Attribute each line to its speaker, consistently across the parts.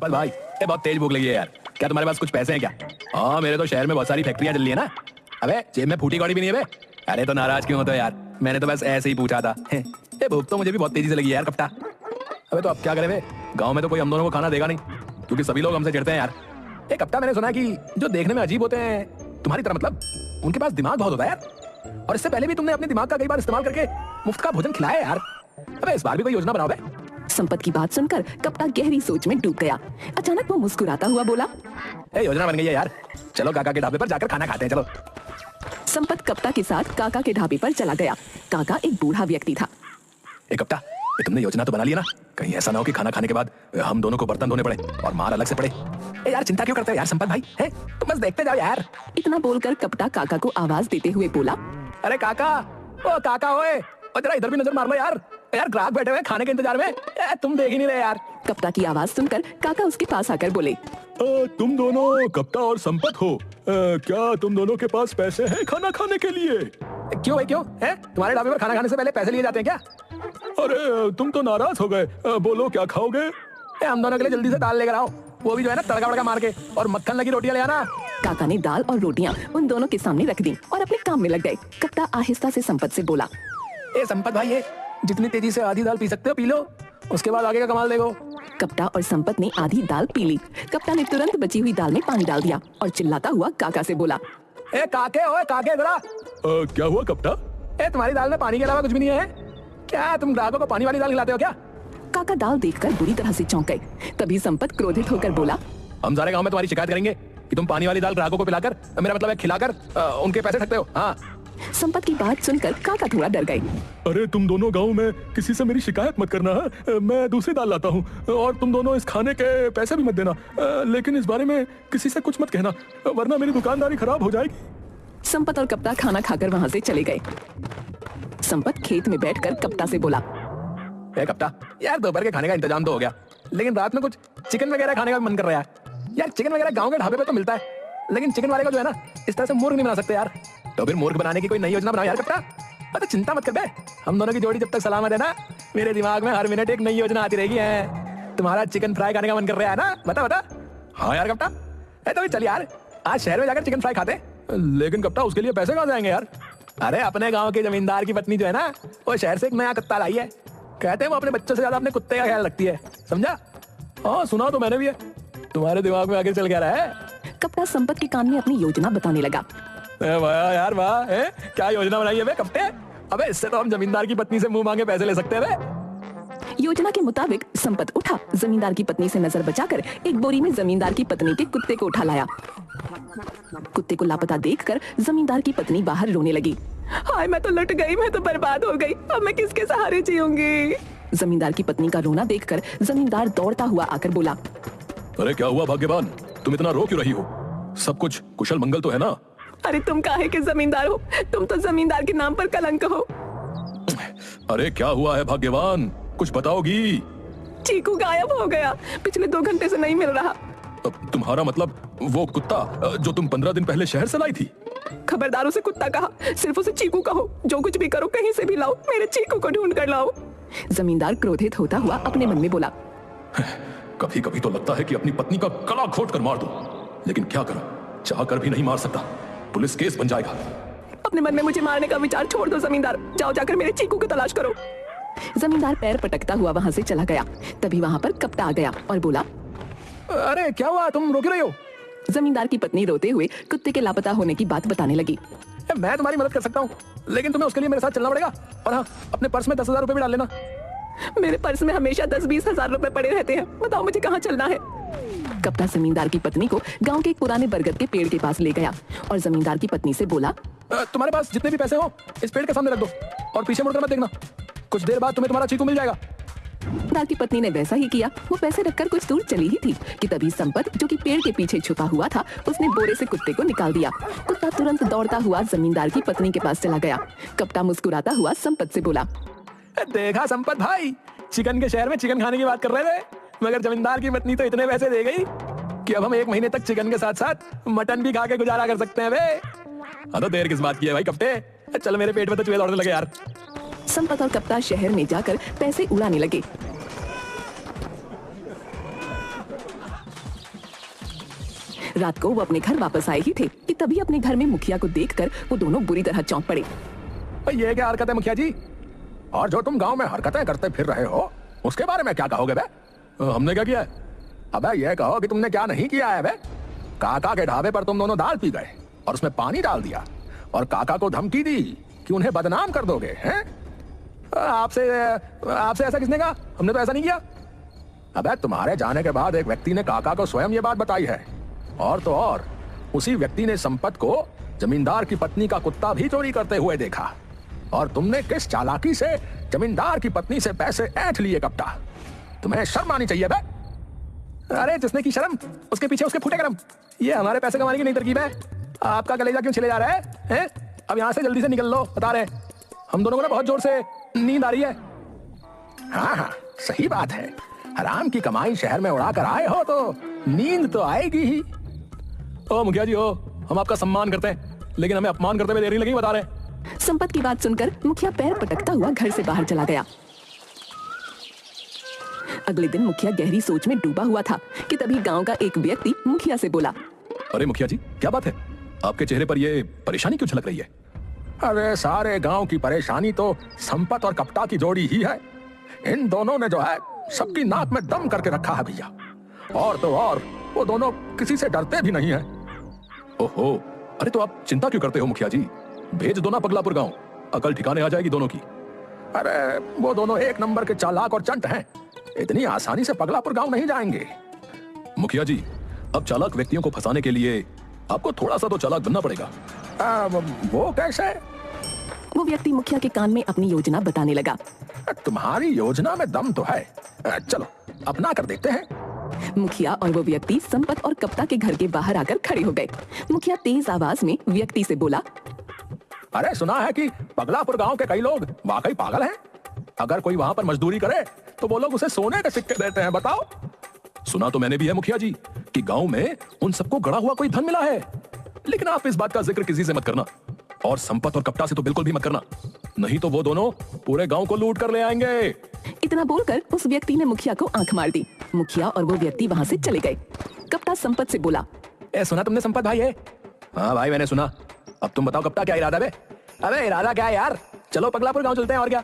Speaker 1: संपत भाई, ये बहुत तेज भूख लगी है यार। क्या तुम्हारे पास कुछ पैसे हैं क्या? हाँ, मेरे तो शहर में बहुत सारी फैक्ट्रियां चल रही है ना। अबे जेब में फूटी कौड़ी भी नहीं है बे। अरे तो नाराज क्यों होते हो यार? मैंने तो बस ऐसे ही पूछा था। ये भूख तो मुझे भी बहुत तेजी से लगी है यार कप्ता। अबे तो अब क्या करें बे? गाँव में तो कोई हम दोनों को खाना देगा नहीं, क्योंकि सभी लोग हमसे चिढ़ते हैं यार। एक कप्ता, मैंने सुना है कि जो देखने में अजीब होते हैं तुम्हारी तरह, मतलब उनके पास दिमाग बहुत होता है यार। और इससे पहले भी तुमने अपने दिमाग का कई बार इस्तेमाल करके मुफ्त का भोजन खिलाया यार। अबे इस बार भी कोई योजना बनाओ बे।
Speaker 2: संपत की बात सुनकर कप्ता गहरी सोच में डूब गया। अचानक वो मुस्कुराता हुआ बोला,
Speaker 1: योजना बन गई है यार, चलो काका के ढाबे पर जाकर खाना खाते हैं, चलो।
Speaker 2: संपत कप्ता के साथ काका के ढाबे पर चला गया। काका एक बूढ़ा व्यक्ति था।
Speaker 1: कप्ता, तुमने योजना तो बना लिया ना? कहीं ऐसा ना हो कि खाना खाने के बाद हम दोनों को बर्तन धोने पड़े और मार अलग से पड़े। यार चिंता क्यों करते हो यार संपत भाई, है तुम बस देखते जाओ यार।
Speaker 2: इतना बोलकर कप्ता काका को आवाज देते हुए बोला,
Speaker 1: अरे काका, ओ काका ओए, जरा इधर भी नजर मार लो यार। यार ग्राहक बैठे हुए खाने के इंतजार में, तुम देख ही नहीं रहे यार।
Speaker 2: कप्ता की आवाज सुनकर काका उसके पास आकर बोले,
Speaker 1: तुम दोनों कप्ता और संपत हो? क्या तुम दोनों के पास पैसे हैं खाना खाने के लिए? क्यों भाई क्यों है? तुम्हारे ढाबे पर खाना खाने से पहले पैसे लिए जाते हैं क्या? अरे तुम तो नाराज हो गए, बोलो क्या खाओगे? हम दोनों के लिए जल्दी से दाल लेकर आओ, वो भी जो है ना तड़का वड़का मार के, और मक्खन लगी रोटियां ले आना।
Speaker 2: काका ने दाल और रोटियां उन दोनों के सामने रख दी और अपने काम में लग गए। कप्ता आहिस्ता से संपत से बोला,
Speaker 1: संपत भाई, ये जितनी तेजी से आधी दाल पी सकते हो पी लो, उसके बाद आगे का कमाल देखो।
Speaker 2: कप्ता और संपत ने आधी दाल पी ली। कप्ता ने तुरंत बची हुई दाल में पानी डाल दिया और चिल्लाता हुआ काका से बोला,
Speaker 1: काके ओए काके जरा। क्या हुआ कप्ता? तुम्हारी दाल में पानी के अलावा कुछ भी नहीं है क्या? तुम ग्राहकों को पानी वाली दाल खिलाते हो क्या?
Speaker 2: काका दाल देखकर बुरी तरह से चौंक गए। तभी संपत क्रोधित होकर बोला,
Speaker 1: हम सारे गांव में तुम्हारी शिकायत करेंगे कि तुम पानी वाली दाल ग्राहकों को पिलाकर, मेरा मतलब है खिलाकर, उनके पैसे ठगते हो। हाँ।
Speaker 2: संपत की बात सुनकर काका थोड़ा डर गए।
Speaker 3: अरे तुम दोनों गांव में किसी से मेरी शिकायत मत करना है, मैं दूसरी दाल लाता हूँ, और तुम दोनों इस खाने के पैसे भी मत देना, लेकिन इस बारे में किसी से कुछ मत कहना, वरना मेरी दुकानदारी खराब हो जाएगी।
Speaker 2: संपत और कप्ता खाना खाकर वहाँ से चले गए। संपत खेत में बैठकर कप्ता से बोला,
Speaker 1: कप्ता यार, दोपहर के खाने का इंतजाम तो हो गया, लेकिन रात में कुछ चिकन वगैरह खाने का मन कर रहा है यार। चिकन वगैरह गांव के ढाबे पे तो मिलता है, लेकिन चिकन वाले को जो है ना इस तरह से मूर्ख नहीं बना सकते यार। तो फिर मूर्ख बनाने की कोई नई योजना बनाओ यार कप्ता। तो चिंता मत कर बे, हम दोनों की जोड़ी जब तक सलामत है ना, मेरे दिमाग में हर मिनट एक नई योजना आती रहेगी। है तुम्हारा चिकन फ्राई खाने का मन कर रहा है ना? बता बता। हाँ यार कप्ता, तो चल यार आज शहर में जाकर चिकन फ्राई खाते। लेकिन कप्ता उसके लिए पैसे कहाँ से आएंगे यार? अरे अपने गाँव के जमींदार की पत्नी जो है ना, वो शहर से एक नया कुत्ता लाई है। कहते हैं वो अपने बच्चों से ज्यादा अपने कुत्ते का ख्याल रखती है, समझा? हाँ सुना तो मैंने भी है। तुम्हारे दिमाग में आगे चल क्या रहा है?
Speaker 2: कप्ता संपत के कान में अपनी योजना बताने लगा।
Speaker 1: वाह यार वाह, क्या योजना बनाई है बे कप्ते? अबे इससे तो हम जमींदार की पत्नी से मुंह मांगे पैसे ले सकते हैं बे।
Speaker 2: योजना के मुताबिक संपत उठा, जमींदार की पत्नी से नजर बचाकर एक बोरी में जमींदार की पत्नी के कुत्ते को उठा लाया। कुत्ते को लापता देखकर जमींदार की पत्नी बाहर रोने लगी। हाय मैं तो लुट गई, मैं तो बर्बाद हो गई, अब मैं किसके सहारे जीऊंगी? जमींदार की पत्नी का रोना देखकर जमींदार दौड़ता हुआ आकर बोला,
Speaker 3: अरे क्या हुआ भाग्यवान, तुम इतना रो क्यों रही हो? सब कुछ कुशल मंगल तो है ना?
Speaker 2: अरे तुम काहे के जमींदार हो? तुम तो जमींदार के नाम पर कलंक हो।
Speaker 3: अरे क्या हुआ है भाग्यवान, कुछ बताओगी?
Speaker 2: चीकू गायब हो गया, पिछले 2 घंटे से नहीं मिल रहा।
Speaker 3: तुम्हारा मतलब वो कुत्ता जो तुम 15 दिन पहले शहर से लाई थी?
Speaker 2: खबरदार उसे कुत्ता कहा, सिर्फ उसे चीकू कहो। जो कुछ भी करो कहीं से भी लाओ, मेरे चीकू को ढूंढ कर लाओ। जमींदार क्रोधित होता हुआ अपने मन में बोला,
Speaker 3: कभी कभी तो लगता है कि अपनी पत्नी का गला घोट कर मार दूं, लेकिन क्या करूं, चाह कर भी नहीं मार सकता, पुलिस केस बन जाएगा।
Speaker 2: अपने मन में मुझे मारने का विचार छोड़ दो जमींदार, जाओ जाकर मेरे चीकू की तलाश करो। जमींदार पैर पटकता हुआ वहाँ से चला गया। तभी वहाँ पर कप्ता आ गया और बोला,
Speaker 1: अरे क्या हुआ, तुम रो क्यों रही हो?
Speaker 2: जमींदार की पत्नी रोते हुए कुत्ते के लापता होने की बात बताने लगी।
Speaker 1: मैं तुम्हारी मदद कर सकता हूँ, लेकिन तुम्हें उसके लिए मेरे साथ चलना पड़ेगा, और हाँ अपने पर्स में 10,000 रुपए भी डाल लेना।
Speaker 2: मेरे पर्स में हमेशा 10-20 हजार रुपए पड़े रहते हैं, बताओ मुझे कहाँ चलना है? कप्ता जमींदार की पत्नी को गांव के एक पुराने बरगद के पेड़ के पास ले गया और जमींदार की पत्नी से बोला,
Speaker 1: तुम्हारे पास जितने भी पैसे हो इस पेड़ के सामने रख दो, और पीछे मुड़कर मत देखना, कुछ देर बाद तुम्हें तुम्हारा चीकू मिल जाएगा।
Speaker 2: जमींदार की पत्नी ने वैसा ही किया। वो पैसे रखकर कुछ दूर चली ही थी कि तभी संपत, जो कि पेड़ के पीछे छुपा हुआ था, उसने बोरे से कुत्ते को निकाल दिया। कुत्ता तुरंत दौड़ता हुआ जमींदार की पत्नी के पास चला गया। कप्ता मुस्कुराता हुआ संपत से बोला,
Speaker 1: देखा संपत भाई, चिकन के शहर में चिकन खाने की बात कर रहे थे, मगर जमींदार की पत्नी तो इतने पैसे दे गई कि अब हम 1 महीने तक चिकन के साथ साथ मटन भी खा के गुजारा कर सकते हैं बे। तो देर किस बात की है भाई कप्ते, चल मेरे पेट में तो चूहे दौड़ने लगे यार।
Speaker 2: संपत और कप्ता शहर में जाकर पैसे उड़ाने लगे। रात को वो अपने घर वापस आए ही थे कि तभी अपने घर में मुखिया को देखकर वो दोनों बुरी तरह चौंक पड़े।
Speaker 1: भाई ये क्या हरकत है मुखिया जी? और जो तुम गांव में हरकतें करते फिर रहे हो उसके बारे में क्या कहोगे बे?
Speaker 3: हमने क्या किया है?
Speaker 1: अबे ये कहो कि तुमने क्या नहीं किया है बे? काका के ढाबे पर तुम दोनों दाल पी गए और उसमें पानी डाल दिया और काका को धमकी दी कि उन्हें बदनाम कर दोगे हैं? आपसे आपसे ऐसा किसने कहा? हमने तो ऐसा नहीं किया। अबे तुम्हारे जाने के बाद एक व्यक्ति ने काका को स्वयं ये बात बताई है, और तो और उसी व्यक्ति ने संपत को जमींदार की पत्नी का कुत्ता भी चोरी करते हुए देखा, और तुमने किस चालाकी से जमींदार की पत्नी से पैसे ऐंठ लिए कप्ता। तुम्हें शर्म आनी चाहिए बे। अरे जिसने की शर्म उसके पीछे उसके फूटे कर्म। ये हमारे पैसे कमाने की नई तरकीब है। आपका कलेजा क्यों छिले जा रहा है, हैं? अब यहाँ से जल्दी से निकल लो, बता रहे हम दोनों को ना बहुत जोर से नींद आ रही है। हाँ हाँ सही बात है, हराम की कमाई शहर में उड़ा कर आए हो तो नींद तो आएगी ही।
Speaker 3: ओ मुखिया जी, ओ हम आपका सम्मान करते हैं, लेकिन हमें अपमान करते हुए देर नहीं लगी, बता रहे।
Speaker 2: संपत की बात सुनकर मुखिया पैर पटकता हुआ घर से बाहर चला गया। अगले दिन मुखिया गहरी सोच में डूबा हुआ था कि तभी गांव का एक व्यक्ति मुखिया से बोला,
Speaker 3: अरे मुखिया जी क्या बात है, आपके चेहरे पर ये परेशानी क्यों झलक रही है?
Speaker 1: अरे सारे गांव की परेशानी तो संपत और कप्ता की जोड़ी ही है। इन दोनों ने जो है सबकी नाक में दम करके रखा है भैया, और तो और वो दोनों किसी से डरते भी नहीं है।
Speaker 3: ओहो, अरे तो आप चिंता क्यों करते हो मुखिया जी, भेज दो ना पगलापुर गांव, अकल ठिकाने आ जाएगी दोनों की।
Speaker 1: अरे वो दोनों एक नंबर के चालाक और चंट हैं, इतनी आसानी से पगलापुर गांव नहीं जाएंगे।
Speaker 3: मुखिया जी, अब चालाक व्यक्तियों को फंसाने के लिए आपको थोड़ा सा तो चालाक बनना पड़ेगा।
Speaker 1: वो कैसे?
Speaker 2: वो व्यक्ति मुखिया के कान में अपनी योजना बताने लगा।
Speaker 1: तुम्हारी योजना में दम तो है, चलो अपना कर देखते हैं।
Speaker 2: मुखिया और वो व्यक्ति संपत और कप्ता के घर के बाहर आकर खड़े हो गए। मुखिया तेज आवाज में व्यक्ति से बोला,
Speaker 1: अरे सुना है कि पगलापुर गांव के कई लोग वाकई पागल हैं। अगर कोई वहां पर मजदूरी करे तो वो लोग उसे सोने के सिक्के देते हैं, बताओ।
Speaker 3: सुना तो मैंने भी है मुखिया जी कि गांव में उन सबको गड़ा हुआ कोई धन मिला है, लेकिन आप इस बात का जिक्र किसी से मत करना, और संपत और कप्ता से तो बिल्कुल भी मत करना, नहीं तो वो दोनों पूरे गांव को लूट कर ले आएंगे।
Speaker 2: इतना बोलकर उस व्यक्ति ने मुखिया को आंख मार दी। मुखिया और वो व्यक्ति वहां से चले गए। कप्ता संपत से बोला,
Speaker 1: सुना तुमने संपत भाई है?
Speaker 3: हाँ भाई मैंने सुना, अब तुम बताओ कप्ता क्या इरादा है?
Speaker 1: अबे इरादा क्या है यार, चलो पगलापुर गांव चलते हैं और क्या,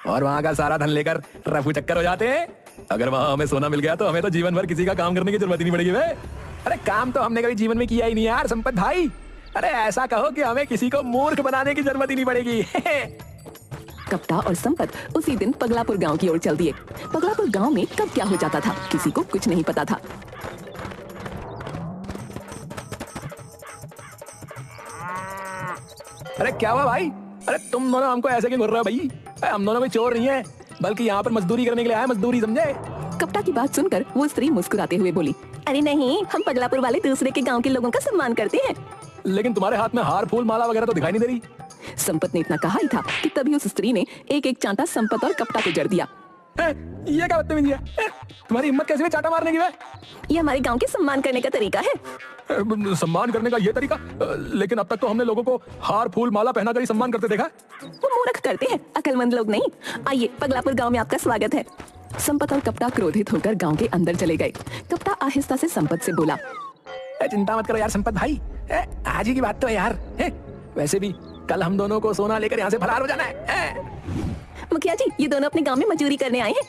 Speaker 1: और वहां का सारा धन लेकर रफू चक्कर हो जाते हैं।
Speaker 3: अगर वहां हमें सोना मिल गया तो हमें तो जीवन भर किसी का काम करने की जरूरत ही नहीं पड़ेगी।
Speaker 1: अरे काम तो हमने कभी जीवन में किया ही नहीं यार संपत भाई। अरे ऐसा कहो कि हमें किसी को मूर्ख बनाने की जरूरत ही नहीं पड़ेगी।
Speaker 2: कप्ता और संपत उसी दिन पगलापुर गांव की ओर चल दिए। पगलापुर गांव में कब क्या हो जाता था किसी को कुछ नहीं पता था।
Speaker 1: अरे क्या हुआ भाई? अरे तुम दोनों हमको ऐसे क्यों घूर रहे हो भाई? हम दोनों कोई चोर नहीं है, बल्कि यहाँ पर मजदूरी करने के लिए आए, मजदूरी समझे?
Speaker 2: कप्ता की बात सुनकर वो स्त्री मुस्कुराते हुए बोली, अरे नहीं, हम पगलापुर वाले दूसरे के गांव के लोगों का सम्मान करते हैं।
Speaker 1: लेकिन तुम्हारे हाथ में हार फूल माला वगैरह तो दिखाई नहीं दे रही।
Speaker 2: संपत ने इतना कहा ही था कि तभी उस स्त्री ने एक एक चांटा संपत और कप्ता को जड़ दिया।
Speaker 1: ये क्या बदतमीजी है? तुम्हारी हिम्मत कैसे हुई चांटा मारने की?
Speaker 2: ये हमारे गांव के सम्मान करने का तरीका है।
Speaker 3: सम्मान करने का ये तरीका? लेकिन अब तक तो हमने लोगों को हार फूल माला पहना कर ही सम्मान करते देखा।
Speaker 2: वो मूर्ख करते हैं, अकलमंद लोग नहीं। आइए, पगलापुर गांव में आपका स्वागत है। संपत और कप्ता क्रोधित होकर गांव के अंदर चले गए। कप्ता आहिस्ता से संपत से बोला,
Speaker 1: चिंता मत करो यार संपत भाई, आज ही की बात तो है यार। वैसे भी कल हम दोनों को सोना लेकर यहाँ से फरार हो जाना है।
Speaker 2: मुखिया जी, ये दोनों अपने गांव में मजदूरी करने आए हैं।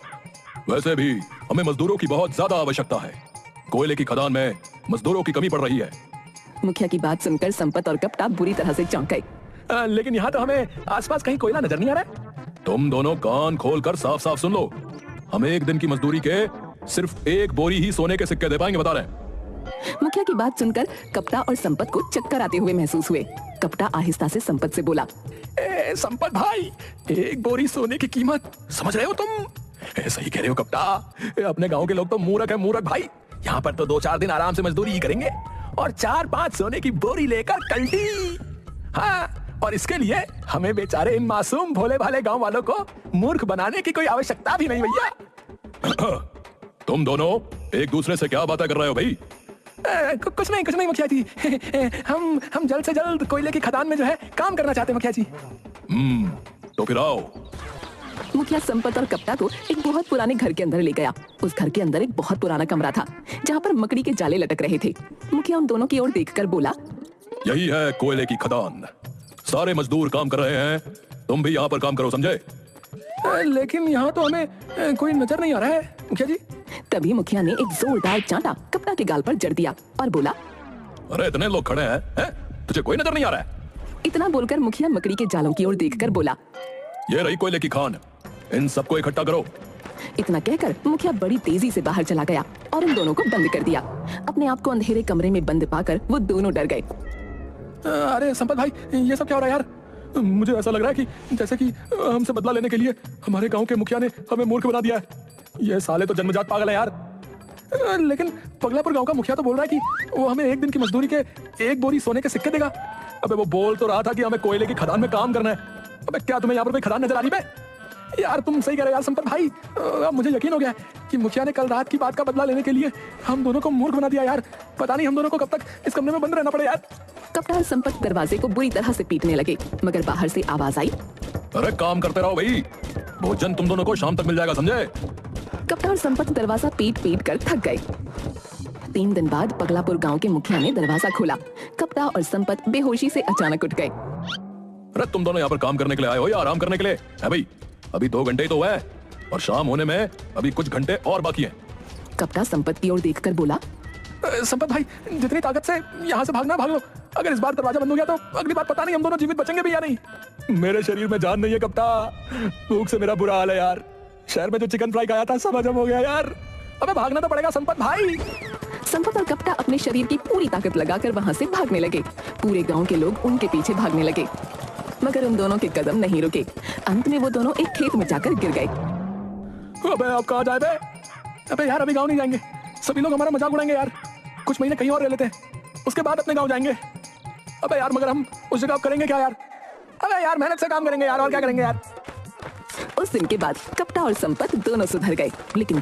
Speaker 3: वैसे भी हमें मजदूरों की बहुत ज्यादा आवश्यकता है, कोयले की खदान में मजदूरों की कमी पड़ रही है।
Speaker 2: मुखिया की बात सुनकर संपत और कप्ता बुरी तरह से चौंक गए।
Speaker 1: लेकिन यहाँ तो हमें आसपास कहीं कोयला नजर नहीं आ रहा।
Speaker 3: तुम दोनों कान खोलकर साफ साफ सुन लो, हमें एक दिन की मजदूरी के सिर्फ एक बोरी ही सोने के सिक्के दे पाएंगे, बता रहे हैं।
Speaker 2: मुखिया की बात सुनकर कप्ता और संपत को चक्कर आते हुए महसूस हुए। कप्ता आहिस्ता से संपत से बोला,
Speaker 1: संपत भाई, एक बोरी सोने की कीमत समझ रहे हो तुम?
Speaker 3: सही कह रहे हो कप्ता,
Speaker 1: अपने गांव के लोग तो मूर्ख है, मूर्ख भाई। यहाँ पर तो 2-4 दिन आराम से मजदूरी ही करेंगे और 4-5 सोने की बोरी लेकर कल्टी। हाँ, और इसके लिए हमें बेचारे इन मासूम भोले भाले गांव वालों को मूर्ख बनाने की कोई आवश्यकता भी नहीं भैया।
Speaker 3: तुम दोनों एक दूसरे से क्या बातें कर रहे हो भाई?
Speaker 1: कुछ नहीं मुखिया जी। हम जल्द से जल्द कोयले की खदान में जो है काम करना चाहते हैं मुखिया जी।
Speaker 3: तो फिर आओ,
Speaker 2: मुखिया संपत और कप्ता को एक बहुत पुराने घर के अंदर ले गया। उस घर के अंदर एक बहुत पुराना कमरा था जहाँ पर मकड़ी के जाले लटक रहे थे। मुखिया उन दोनों की ओर देखकर बोला,
Speaker 3: यही है कोयले की खदान। सारे मजदूर काम कर रहे हैं, तुम भी यहाँ पर काम करो, समझे?
Speaker 1: लेकिन यहाँ तो हमें कोई नजर नहीं आ रहा है मुखिया जी।
Speaker 2: तभी मुखिया ने एक जोरदार चांटा कप्ता के गाल पर जड़ दिया और बोला,
Speaker 3: अरे इतने लोग खड़े हैं, तुझे कोई नजर नहीं आ रहा है?
Speaker 2: इतना बोलकर मुखिया मकड़ी के जालों की ओर देखकर बोला,
Speaker 3: ये रही कोयले की खान, इन सबको इकट्ठा करो।
Speaker 2: इतना कहकर मुखिया बड़ी तेजी से बाहर चला गया और उन दोनों को बंद कर दिया। अपने आप को अंधेरे कमरे में बंद पाकर वो दोनों डर गए।
Speaker 1: अरे संपत भाई, ये सब क्या हो रहा है यार?
Speaker 3: मुझे ऐसा लग रहा है कि जैसे कि हमसे बदला लेने के लिए हमारे गांव के मुखिया ने हमें मूर्ख बना दिया है। ये साले तो जन्मजात पागल है यार।
Speaker 1: लेकिन पगलापुर गांव का मुखिया तो बोल रहा है कि वो हमें एक दिन की मजदूरी के 1 बोरी सोने के सिक्के देगा।
Speaker 3: अबे वो बोल तो रहा था कि हमें कोयले की खदान में काम करना है।
Speaker 1: अबे क्या तुम्हें यहाँ पर कोई खदान नजर आ रही है? यार तुम सही कह रहे हो यार संपत भाई। अब मुझे यकीन हो गया कि मुखिया ने कल रात की बात का बदला लेने के लिए हम दोनों को मूर्ख बना दिया यार। पता नहीं हम दोनों को कब तक इस कमरे में बंद रहना पड़े यार।
Speaker 2: कप्ता और संपत दरवाजे को बुरी तरह से पीटने लगे, मगर बाहर से आवाज आई,
Speaker 3: अरे काम करते रहो भाई, भोजन तुम दोनों को शाम तक मिल जाएगा, समझे?
Speaker 2: कप्ता और संपत दरवाजा पीट पीट कर थक गए। 3 दिन बाद पगलापुर गांव के मुखिया ने दरवाजा खोला। कप्ता और संपत बेहोशी से अचानक उठ गए।
Speaker 3: अरे तुम दोनों यहाँ पर काम करने के लिए आए हो या आराम करने के लिए? है भाई, अभी 2 घंटे ही तो हुआ है और शाम होने में अभी कुछ घंटे और बाकी हैं।
Speaker 2: कप्ता संपत की ओर देखकर बोला,
Speaker 1: संपत भाई, जितनी ताकत से यहाँ से भागना भाग लो। अगर इस बार दरवाजा बंद हो गया तो अगली बार पता नहीं हम दोनों जीवित बचेंगे भी या नहीं।
Speaker 3: मेरे शरीर में जान नहीं है कप्ता, भूख से मेरा बुरा हाल है यार। शहर में जो चिकन फ्राई खाया था सब हजम हो गया यार।
Speaker 1: अबे भागना तो पड़ेगा संपत भाई।
Speaker 2: संपत और कप्ता अपने शरीर की पूरी ताकत लगाकर वहां से भागने लगे। पूरे गांव के लोग उनके पीछे भागने लगे, मगर उन दोनों के कदम नहीं रुके। अंत में वो दोनों एक खेत में जाकर गिर गए।
Speaker 1: अबे अब कहाँ जाए बे? अबे यार अभी गाँव नहीं जाएंगे, सभी लोग हमारा मजाक उड़ाएंगे यार। कुछ महीने कहीं और रह लेते हैं, उसके बाद अपने गाँव जाएंगे। अबे यार मगर हम उस जगह करेंगे क्या यार? अबे यार मेहनत से काम करेंगे यार, और क्या करेंगे यार।
Speaker 2: उस दिन के बाद कप्ता और संपत दोनों सुधर गए, लेकिन